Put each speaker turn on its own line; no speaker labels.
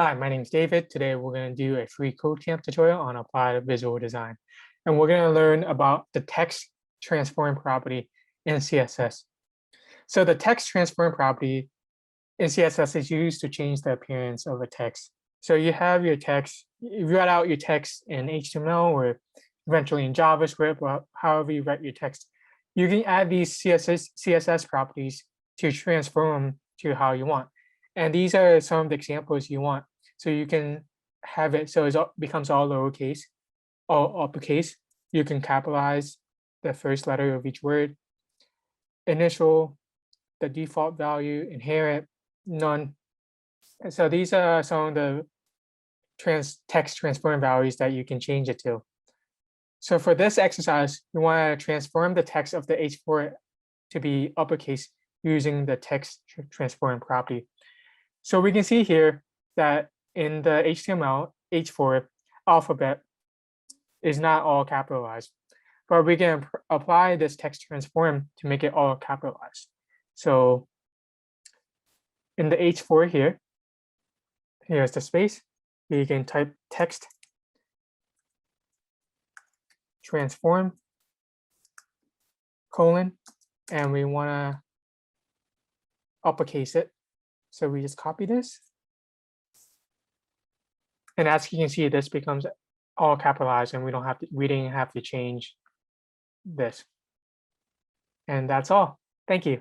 Hi, my name is David. Today we're going to do a free CodeCamp tutorial on applied visual design. And we're going to learn about the text transform property in CSS. So the text transform property in CSS is used to change the appearance of a text. So you have your text, you write out your text in HTML or eventually in JavaScript, or however you write your text. You can add these CSS properties to transform to how you want. And these are some of the examples you want. So you can have it so it becomes all lowercase, all uppercase. You can capitalize the first letter of each word. Initial, the default value, inherit, none. And so these are some of the text transform values that you can change it to. So for this exercise, you want to transform the text of the H4 to be uppercase using the text transform property. So we can see here that in the HTML, H4 alphabet is not all capitalized, but we can apply this text transform to make it all capitalized. So in the H4 here, here's the space. You can type text transform colon, and we want to uppercase it. So we just copy this. And as you can see, this becomes all capitalized and we didn't have to change this. And that's all. Thank you.